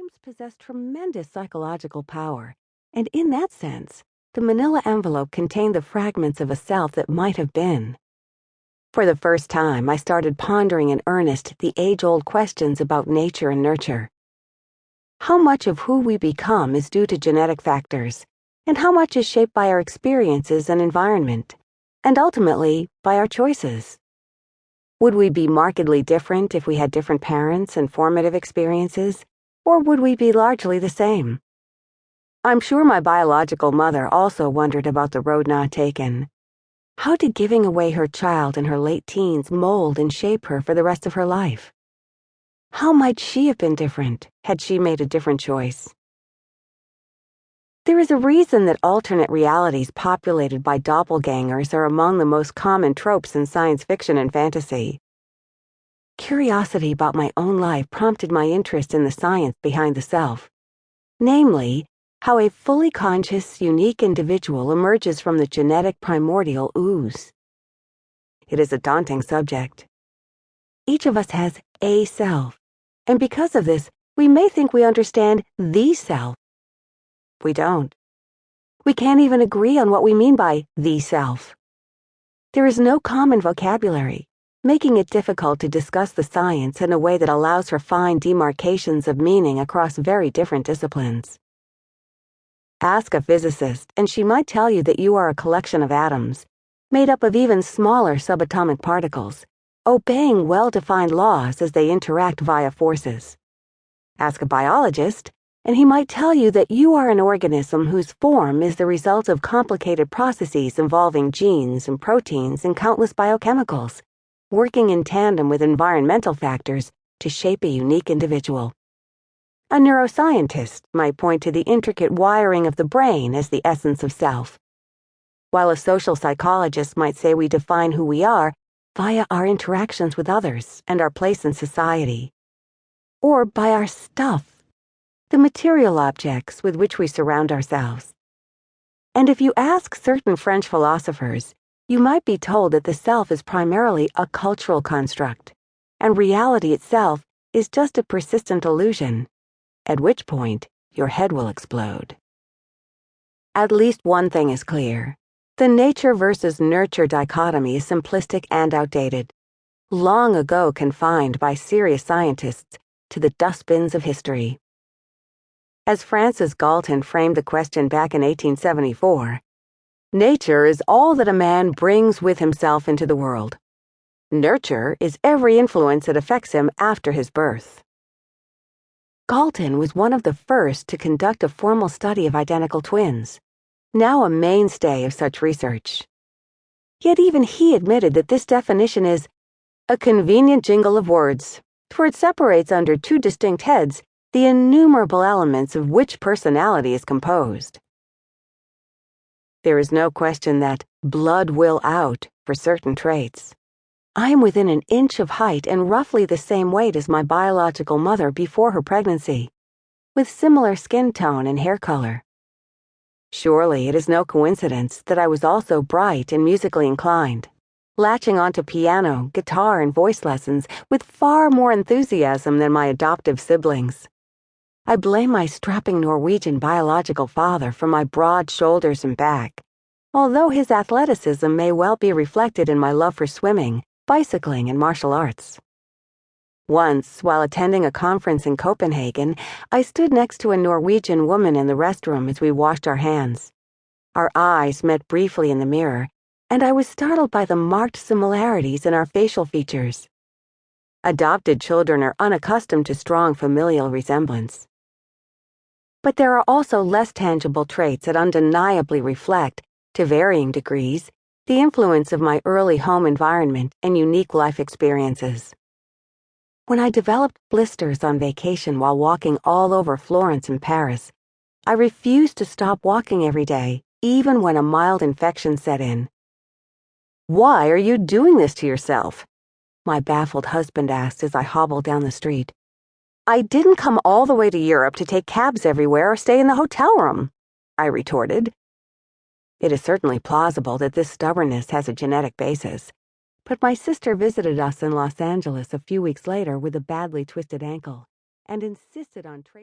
genomes possess tremendous psychological power, and in that sense, the manila envelope contained the fragments of a self that might have been. For the first time, I started pondering in earnest the age-old questions about nature and nurture. How much of who we become is due to genetic factors, and how much is shaped by our experiences and environment, and ultimately, by our choices? Would we be markedly different if we had different parents and formative experiences, or would we be largely the same? I'm sure my biological mother also wondered about the road not taken. How did giving away her child in her late teens mold and shape her for the rest of her life? How might she have been different had she made a different choice? There is a reason that alternate realities populated by doppelgangers are among the most common tropes in science fiction and fantasy. Curiosity about my own life prompted my interest in the science behind the self, namely, how a fully conscious, unique individual emerges from the genetic primordial ooze. It is a daunting subject. Each of us has a self, and because of this, we may think we understand the self. We don't. We can't even agree on what we mean by the self. There is no common vocabulary, making it difficult to discuss the science in a way that allows for fine demarcations of meaning across very different disciplines. Ask a physicist, and she might tell you that you are a collection of atoms, made up of even smaller subatomic particles, obeying well-defined laws as they interact via forces. Ask a biologist, and he might tell you that you are an organism whose form is the result of complicated processes involving genes and proteins and countless biochemicals, working in tandem with environmental factors to shape a unique individual. A neuroscientist might point to the intricate wiring of the brain as the essence of self, while a social psychologist might say we define who we are via our interactions with others and our place in society, or by our stuff, the material objects with which we surround ourselves. And if you ask certain French philosophers, you might be told that the self is primarily a cultural construct, and reality itself is just a persistent illusion, at which point your head will explode. At least one thing is clear. The nature versus nurture dichotomy is simplistic and outdated, long ago confined by serious scientists to the dustbins of history. As Francis Galton framed the question back in 1874, nature is all that a man brings with himself into the world. Nurture is every influence that affects him after his birth. Galton was one of the first to conduct a formal study of identical twins, now a mainstay of such research. Yet even he admitted that this definition is a convenient jingle of words, for it separates under two distinct heads the innumerable elements of which personality is composed. There is no question that blood will out for certain traits. I am within an inch of height and roughly the same weight as my biological mother before her pregnancy, with similar skin tone and hair color. Surely it is no coincidence that I was also bright and musically inclined, latching onto piano, guitar, and voice lessons with far more enthusiasm than my adoptive siblings. I blame my strapping Norwegian biological father for my broad shoulders and back, although his athleticism may well be reflected in my love for swimming, bicycling, and martial arts. Once, while attending a conference in Copenhagen, I stood next to a Norwegian woman in the restroom as we washed our hands. Our eyes met briefly in the mirror, and I was startled by the marked similarities in our facial features. Adopted children are unaccustomed to strong familial resemblance. But there are also less tangible traits that undeniably reflect, to varying degrees, the influence of my early home environment and unique life experiences. When I developed blisters on vacation while walking all over Florence and Paris, I refused to stop walking every day, even when a mild infection set in. "Why are you doing this to yourself?" my baffled husband asked as I hobbled down the street. "I didn't come all the way to Europe to take cabs everywhere or stay in the hotel room," I retorted. It is certainly plausible that this stubbornness has a genetic basis, but my sister visited us in Los Angeles a few weeks later with a badly twisted ankle and insisted on